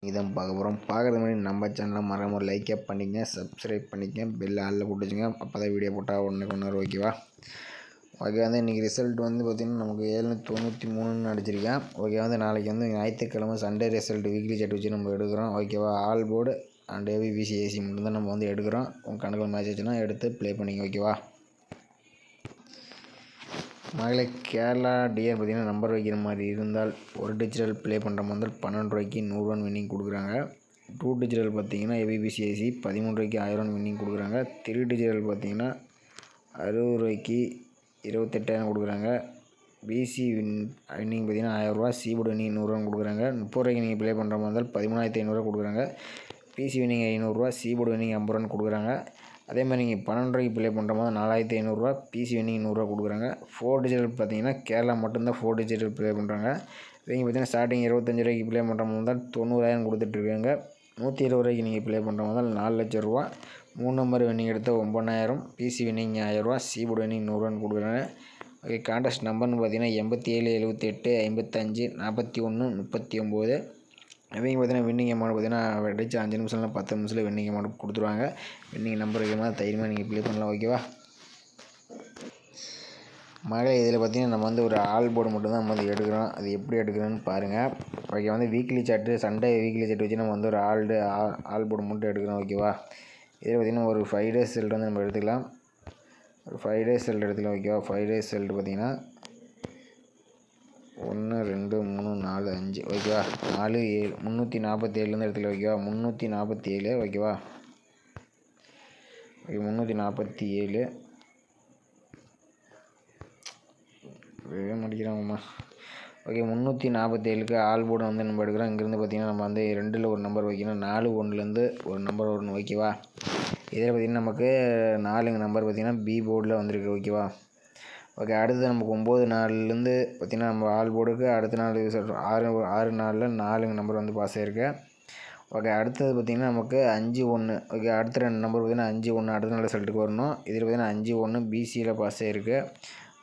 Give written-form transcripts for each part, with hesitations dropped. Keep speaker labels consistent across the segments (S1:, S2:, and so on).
S1: இதான் பார்க்க போகிறோம். பார்க்குறது முன்னாடி நம்ம சேனலை மறக்காம ஒரு லைக்கே பண்ணிக்கங்க, சப்ஸ்கிரைப் பண்ணிக்கங்க, பெல் ஆளில் போட்டு வச்சுங்க. அப்போ தான் வீடியோ போட்டால் ஒன்று ஓகேவா. ஓகே, வந்து இன்றைக்கி ரிசல்ட் வந்து பார்த்திங்கன்னா நமக்கு 793 அடிச்சிருக்கேன். ஓகே, வந்து நாளைக்கு வந்து ஞாயிற்றுக்கிழமை சண்டே ரிசல்ட் வீக்லி செட் வச்சு நம்ம எடுக்கிறோம். ஓகேவா, all board and ABBC AC மட்டும்தான் நம்ம வந்து எடுக்கிறோம். உங்கள் கணக்கில் மேட்ச் வச்சுன்னா எடுத்து ப்ளே பண்ணிங்க. ஓகேவா, மகளே கேரளா டிஆர் பார்த்திங்கன்னா நம்பர் வைக்கிற மாதிரி இருந்தால் ஒரு டிஜிட்டல் ப்ளே பண்ணுற மாதிரி 12 ரூபாய்க்கு 100 ரன் வின்னிங் கொடுக்குறாங்க. 2 டிஜிட்டல் பார்த்திங்கன்னா ஏபிபிசிஐசி 13 ரூபாய்க்கு 1000 ரன் வின்னிங் கொடுக்குறாங்க. 3 டிஜிட்டல் பார்த்திங்கன்னா 60 ரூபாய்க்கு 28,000 கொடுக்குறாங்க. பிசி வின்னிங் பார்த்திங்கன்னா 1000 ரூபா. சிபோர்டு வின்னிங் 100 ரன் கொடுக்குறாங்க. 30 ரூபாய்க்கு நீங்கள் ப்ளே பண்ணுற மாதிரி இருந்தால் 13,500 கொடுக்குறாங்க. பிசி வின்னிங் 500 ரூபா. சிபோர்டு வின்னிங் 50 ரன் கொடுக்குறாங்க. அதே மாதிரி நீங்கள் 12 ரூபாய்க்கு ப்ளே பண்ணுற மாதிரி 4500 ரூபா. பிசி வின்னிங் 100 ரூபா கொடுக்குறாங்க. 4 டிஜிட்டல் பார்த்தீங்கன்னா கேரளா மட்டும்தான் 4 டிஜிட்டல் ப்ளே பண்ணுறாங்க. இவங்க பார்த்தீங்கன்னா ஸ்டார்டிங் 25 ரூபாய்க்கு ப்ளே பண்ணுற மாதிரி இருந்தால் 90,000 கொடுத்துட்ருக்காங்க. 120 ரூபாய்க்கு நீங்கள் ப்ளே பண்ணுற மாதிரி இருந்தால் 4 லட்சம் ரூபா. 3 நம்பர் வின்னிங் எடுத்த 9000. பிசி வின்னிங் 1000 ரூபா. சிபோர்டு வின்னிங் 100 ரன் கொடுக்குறாங்க. ஓகே, கான்டெஸ்ட் நம்பர்னு பார்த்தீங்கன்னா 87 78 55 41 39. இவங்க பார்த்தீங்கன்னா வின்னிங் அமௌண்ட் பார்த்தீங்கன்னா அடிச்சு 5 நிமிஷம்ல 10 நிமிஷத்தில் வின்னிங் அமௌண்ட் கொடுத்துருவாங்க. வின்னிங் நம்பர் வைக்கிற மாதிரி தைரியமாக நீங்கள் ப்ளே பண்ணலாம். ஓகேவா, மகளே இதில் பார்த்தீங்கன்னா நம்ம வந்து ஒரு ஆல் போர்டு மட்டும்தான் நம்ம வந்து எடுக்கிறோம். அது எப்படி எடுக்கிறோன்னு பாருங்கள். ஓகே, வந்து weekly chart Sunday weekly chart வச்சு நம்ம வந்து ஒரு ஆல் போர்டு மட்டும் எடுக்கிறோம். ஓகேவா, இதில் பார்த்திங்கன்னா ஒரு 5 டேஸ் ரிசல்ட் வந்து நம்ம எடுத்துக்கலாம். ஒரு 5 டேஸ் ரிசல்ட் எடுத்துக்கலாம். ஓகேவா, 5 டேஸ் ரிசல்ட் பார்த்திங்கன்னா 1 2 3 4 5. ஓகேவா, 4 7 347 எடுத்துக்கலாம். ஓகேவா, 347. ஓகேவா, ஓகே 347 முடிக்கிறாங்கம்மா. ஓகே, 347க்கு ஆல் போர்டு வந்து நம்ம எடுக்கிறோம். இங்கேருந்து பார்த்திங்கன்னா நம்ம வந்து 2ல் ஒரு நம்பர் வைக்கணும். 4 1லேருந்து ஒரு நம்பர் வரணும். ஓகேவா, இதில் பார்த்திங்கன்னா நமக்கு 4 நம்பர் பார்த்திங்கன்னா பி போர்டில் வந்திருக்கு. ஓகேவா, ஓகே, அடுத்தது நமக்கு 9 நாள்லேருந்து பார்த்திங்கன்னா நம்ம ஆல் போர்டுக்கு அடுத்த நாள் 6 நாளில் 4 நம்பர் வந்து பாஸ் ஆகிருக்கு. ஓகே, அடுத்தது பார்த்திங்கன்னா நமக்கு 5 1. ஓகே, அடுத்த 2 நம்பர் பார்த்திங்கன்னா 5 1 அடுத்த நாள் ரிசல்ட்டுக்கு வரணும். இதில் பார்த்திங்கன்னா 5 1 பிசியில் பாஸ் ஆகிருக்கு.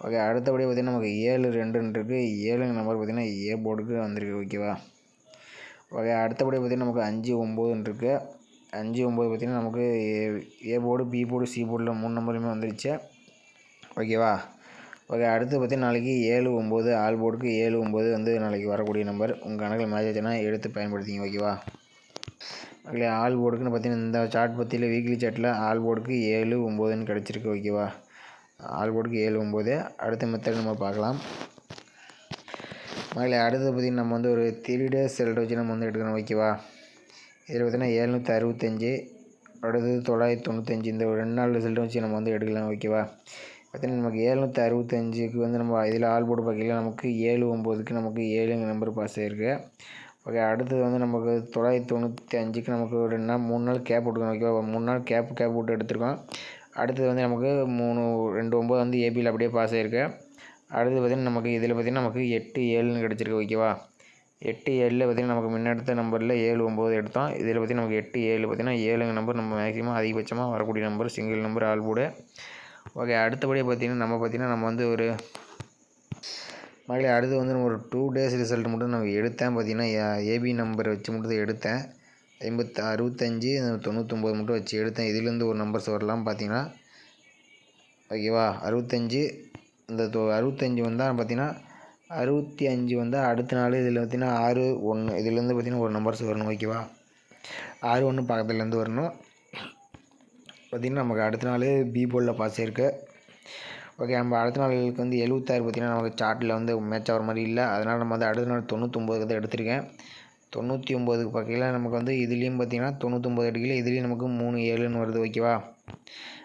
S1: ஓகே, அடுத்தபடி பார்த்திங்கன்னா நமக்கு 7 2 இருக்குது. 7 நம்பர் பார்த்திங்கன்னா ஏ போர்டுக்கு வந்திருக்கு. ஓகேவா, ஓகே, அடுத்தபடி பார்த்திங்கன்னா நமக்கு 5 9 இருக்குது. 5 9 பார்த்திங்கன்னா நமக்கு A board B board C போர்டில் 3 நம்பருமே வந்துருச்சு. ஓகேவா, ஓகே, அடுத்து பார்த்திங்கன்னா நாளைக்கு 7 9 ஆல் போர்டுக்கு 7 9 வந்து நாளைக்கு வரக்கூடிய நம்பர். உங்கள் கணக்கில் மேட்ச் ஆச்சுன்னா எடுத்து பயன்படுத்திங்க. ஓகேவா, ஓகே, ஆல் போர்டுக்குன்னு பார்த்திங்கன்னா இந்த சார்ட் பற்றியில் வீக்லி சார்ட்டில் ஆல் போர்டுக்கு 7 9ன்னு கிடச்சிருக்கு. ஓகேவா, ஆல் போர்டுக்கு 7 9. அடுத்த மெத்தட் நம்ம பார்க்கலாம். மகளே அடுத்தது பார்த்திங்கன்னா நம்ம வந்து ஒரு 3 டேஸ் ரிசல்ட் வச்சு நம்ம வந்து எடுக்கணும். ஓகேவா, இதில் பார்த்திங்கன்னா 765 அடுத்தது 995 இந்த ஒரு 2 நாள் ரிசல்ட் வச்சு நம்ம வந்து எடுக்கலாம். ஓகேவா, பார்த்திங்கன்னா நமக்கு 765க்கு வந்து நம்ம இதில் ஆல் போர்டு பார்க்கல நமக்கு 7 9க்கு நமக்கு 7 நம்பர் பாஸ் ஆகிருக்கு. ஓகே, அடுத்தது வந்து நமக்கு 995க்கு நமக்கு ஒரு 2 நாள் 3 நாள் கேப் விட்டுருக்கோம். ஓகேவா, 3 நாள் கேப் விட்டு எடுத்துருக்கோம். அடுத்தது வந்து நமக்கு 3 2 9 வந்து ஏபியில் அப்படியே பாஸ் ஆகிருக்கு. அடுத்தது பார்த்திங்கன்னா நமக்கு இதில் பார்த்திங்கன்னா நமக்கு 8 7ன்னு கிடச்சிருக்கு. ஓகேவா, 8 7ல் பார்த்திங்கன்னா நமக்கு முன்னெடுத்த நம்பரில் 7 9 எடுத்தோம். இதில் பார்த்திங்கன்னா நமக்கு 8 7 பார்த்திங்கன்னா 7 நம்பர் நம்ம மேக்ஸிமம் அதிகபட்சமாக வரக்கூடிய number single number all board. Okay, அடுத்தபடியாக பார்த்திங்கன்னா நம்ம வந்து ஒரு மகளே அடுத்து வந்து நம்ம ஒரு 2 டேஸ் ரிசல்ட் மட்டும் நம்ம எடுத்தேன். பார்த்திங்கன்னா ஏபி நம்பர் வச்சு மட்டும் எடுத்தேன். 65 99 மட்டும் வச்சு எடுத்தேன். இதிலேருந்து ஒரு நம்பர்ஸ் வரலாம் பார்த்திங்கன்னா. ஓகேவா, 65 இந்த 65 வந்தால் பார்த்திங்கன்னா 65 வந்தால் அடுத்த நாள் இதில் பார்த்திங்கன்னா 6 1 இதிலேருந்து பார்த்திங்கன்னா ஒரு நம்பர்ஸ் வரணும். ஓகேவா, 6 1 பக்கத்துலேருந்து வரணும். பார்த்திங்கன்னா நமக்கு அடுத்த நாள் பி போர்டில் பாஸ் ஆகிருக்கு. ஓகே, நம்ம அடுத்த நாளுக்கு வந்து 76 பார்த்திங்கன்னா நமக்கு சார்ட்டில் வந்து மேட்ச் ஆகிற மாதிரி இல்லை. அதனால் நம்ம வந்து அடுத்த நாள் 99க்கு தான் எடுத்திருக்கேன். 99க்கு பார்க்கல நமக்கு வந்து இதுலேயும் பார்த்திங்கன்னா 99 எடுக்கல. இதுலேயும் நமக்கு 3 7ன்னு வருது. ஓகேவா,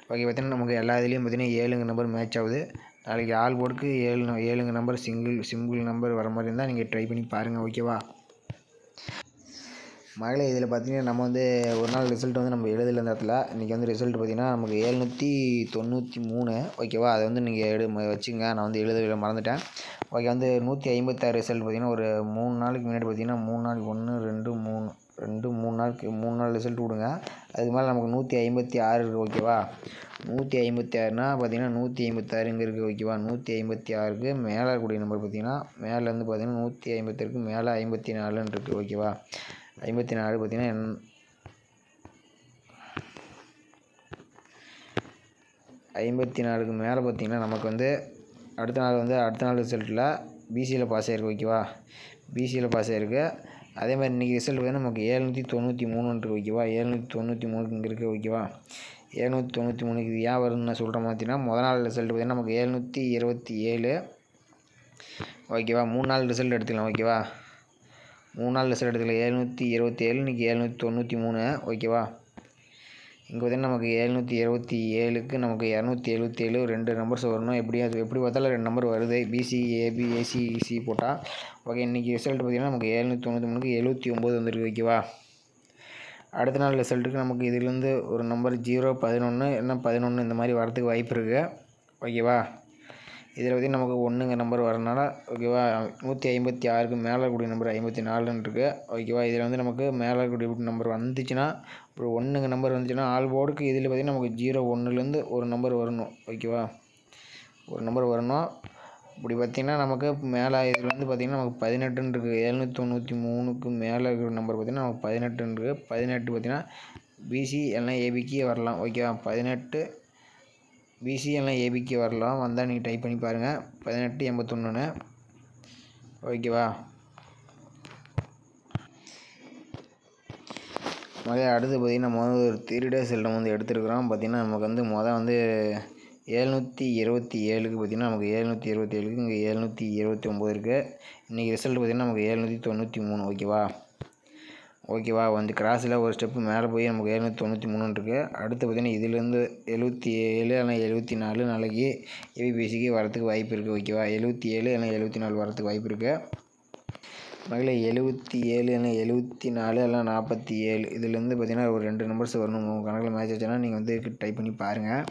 S1: ஓகே, பார்த்திங்கன்னா நமக்கு எல்லா இதுலேயும் பார்த்திங்கன்னா 7 நம்பர் மேட்ச் ஆகுது. நாளைக்கு ஆல் போர்டுக்கு 7 நம்பர் சிங்கிள் நம்பர் வர மாதிரி இருந்தால் நீங்கள் ட்ரை பண்ணி பாருங்கள். ஓகேவா, மகளே இதில் பார்த்திங்கன்னா நம்ம வந்து ஒரு நாள் ரிசல்ட் வந்து நம்ம எழுதல இந்த இடத்துல. இன்றைக்கி வந்து ரிசல்ட் பார்த்திங்கன்னா நமக்கு 793. ஓகேவா, அதை வந்து நீங்கள் வச்சுங்க. நான் வந்து எழுத மறந்துட்டேன். ஓகே, வந்து 156 ரிசல்ட் பார்த்திங்கன்னா ஒரு 3 நாளுக்கு முன்னாடி பார்த்திங்கன்னா 3 நாள் 1 2 3 நாள் ரிசல்ட் விடுங்க. அதுக்கு மேலே நமக்கு 156 இருக்குது. ஓகேவா, 156னா பார்த்திங்கன்னா 156 இங்கே இருக்குது. ஓகேவா, 156க்கு மேலே இருக்கக்கூடிய நம்பர் பார்த்திங்கன்னா மேலேருந்து பார்த்திங்கன்னா 156க்கு மேலே 54ன்னு இருக்குது. ஓகேவா, 54 பார்த்திங்கன்னா 54க்கு மேலே பார்த்திங்கன்னா நமக்கு வந்து அடுத்த நாள் ரிசல்ட்டில் பிசியில் பாஸ் ஆகிருக்கு ஓகேவா. பிசியில் பாஸ் ஆகிருக்கு. அதே மாதிரி இன்றைக்கி ரிசல்ட் பார்த்திங்கன்னா நமக்கு 793 ஓகேவா. 793 இங்கே இருக்குது ஓகேவா. 793 இது ஏன் வரும்னு நான் சொல்கிறேன் பார்த்தீங்கன்னா, முதல் நாள் ரிசல்ட் பார்த்திங்கன்னா நமக்கு 727 ஓகேவா. 3 நாள் ரிசல்ட் எடுத்துக்கலாம் ஓகேவா. 3 நாள் ரிசல்ட் எடுத்துக்கலாம். 727 இன்றைக்கி 793 ஓகேவா. இங்கே பார்த்திங்கன்னா நமக்கு 727க்கு நமக்கு 277 2 நம்பர்ஸ் வரணும். எப்படி பார்த்தாலும் 2 நம்பர் வருது. பிசி ஏபி ஏசி இசி போட்டால் ஓகே. இன்றைக்கி ரிசல்ட் பார்த்திங்கன்னா நமக்கு 793க்கு 79 வந்துருக்கு ஓகேவா. அடுத்த நாள் ரிசல்ட்டுக்கு நமக்கு இதிலேருந்து ஒரு நம்பர் 0 11 இல்லைன்னா 11 இந்த மாதிரி வரதுக்கு வாய்ப்பு இருக்குது ஓகேவா. இதில் பார்த்திங்கன்னா நமக்கு 1ங்க நம்பர் வரனால ஓகேவா. 156க்கு மேலே இருக்கக்கூடிய நம்பர் 54ன்னு இருக்குது ஓகேவா. இதில் வந்து நமக்கு மேலே இருக்கக்கூடிய நம்பர் வந்துச்சுன்னா, ஒரு 1ங்க நம்பர் வந்துச்சுன்னா ஆல் போர்டுக்கு இதில் பார்த்திங்கன்னா நமக்கு 0 1லேருந்து ஒரு நம்பர் வரணும் ஓகேவா. ஒரு நம்பர் வரணும். இப்படி பார்த்திங்கன்னா நமக்கு மேலே இதில் வந்து பார்த்திங்கன்னா நமக்கு 18ன்னு இருக்குது. 793க்கு மேலே இருக்கிற நம்பர் பார்த்திங்கன்னா நமக்கு 18ன்னு இருக்குது. 18 பார்த்திங்கன்னா பிசி எல்லாம் ஏபிக்கு வரலாம் ஓகேவா. 18 பிசி எல்லாம் ஏபிக்கு வரலாம். வந்தால் நீங்கள் டைப் பண்ணி பாருங்கள். 1881 ஓகேவா. அடுத்து பார்த்திங்கன்னா நம்ம வந்து ஒரு 3 டேஸ் செல்டம் வந்து எடுத்துருக்குறோம். பார்த்திங்கன்னா நமக்கு வந்து வந்து 727க்கு பார்த்திங்கன்னா நமக்கு 727க்கு இங்கே 729 இருக்குது. இன்றைக்கி ரிசல்ட் பார்த்திங்கன்னா நமக்கு 793 ஓகேவா. வந்து கிராஸில் ஒரு ஸ்டெப்பு மேலே போய் நமக்கு 793 இருக்குது. அடுத்து பார்த்திங்கன்னா இதிலேருந்து 77 இல்லைனா 74 நாளைக்கு ஏபிபிசிக்கு வரத்துக்கு வாய்ப்பு இருக்குது ஓகேவா. 77 இல்லைனா 74 வரத்துக்கு வாய்ப்பு இருக்குது. 77 இல்லைனா 74 இல்லைனா 47 இதுலேருந்து பார்த்திங்கன்னா ஒரு 2 நம்பர்ஸ் வரணும். உங்கள் கணக்கில் மேட்ச் ஆச்சுன்னா நீங்கள் வந்து டைப் பண்ணி பாருங்கள்.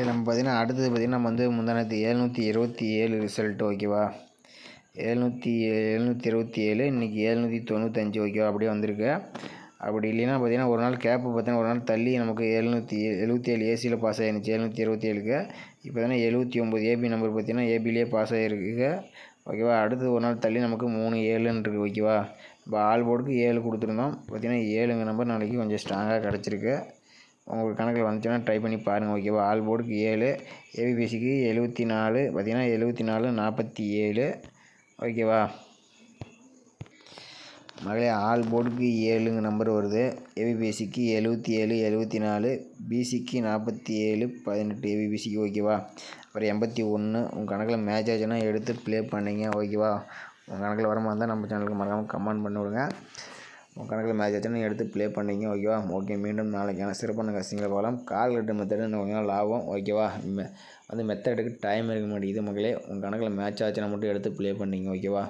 S1: நம்ம பார்த்திங்கன்னா அடுத்தது பார்த்திங்கன்னா நம்ம வந்து முந்தானத்து 727 ரிசல்ட் ஓகேவா. 727 இன்றைக்கி 795 ஓகேவா. அப்படியே வந்திருக்கு. அப்படி இல்லைன்னா பார்த்திங்கன்னா ஒரு நாள் கேப்பு பார்த்திங்கன்னா ஒரு நாள் தள்ளி நமக்கு 777 ஏசியில் பாஸ் ஆகிருந்துச்சு 727க்கு. இப்போ பார்த்திங்கன்னா 79 ஏபி நம்பர் பார்த்திங்கன்னா ஏபிலேயே பாஸ் ஆகிருக்கு ஓகேவா. அடுத்து ஒரு நாள் தள்ளி நமக்கு 37ன்னு இருக்குது ஓகேவா. இப்போ ஆல் போர்டுக்கு 7 கொடுத்துருந்தோம். பார்த்திங்கன்னா 7ங்க நம்பர் நாளைக்கு கொஞ்சம் ஸ்ட்ராங்காக கிடச்சிருக்கு. உங்களுக்கு கணக்கில் வந்துச்சுன்னா ட்ரை பண்ணி பாருங்கள் ஓகேவா. ஆல் போர்டுக்கு 7 ஏபிபிசிக்கு 74 பார்த்திங்கன்னா 74 47 ஓகேவா. ஆல் போர்டுக்கு 7ங்க நம்பர் வருது. ஏபிபிசிக்கு 77 74 பிசிக்கு 47 18 ஏபிபிசிக்கு ஓகேவா. அப்புறம் 81 உங்கள் கணக்கில் மேட்ச் ஆச்சுன்னா எடுத்து ப்ளே பண்ணிங்க ஓகேவா. உங்கள் கணக்கில் வர மாதிரி இருந்தால் நம்ம சேனலுக்கு மறக்காமல் கமெண்ட் பண்ணி விடுங்க. உங்கள் கணக்கில் மேட்ச் ஆச்சுன்னா எடுத்து ப்ளே பண்ணிங்க ஓகேவா. ஓகே, மீண்டும் நாளைக்கான சிறப்பான கஷ்டங்களை பார்க்கலாம். கால்குலேட்டர் மெத்தடு இன்னும் கொஞ்சம் நாள் ஆகும் ஓகேவா. வந்து மெத்தடுக்கு டைம் இருக்க மாட்டேங்குது மக்களே. உங்கள் கணக்கில் மேட்ச் ஆச்சுன்னா மட்டும் எடுத்து ப்ளே பண்ணிங்க ஓகேவா.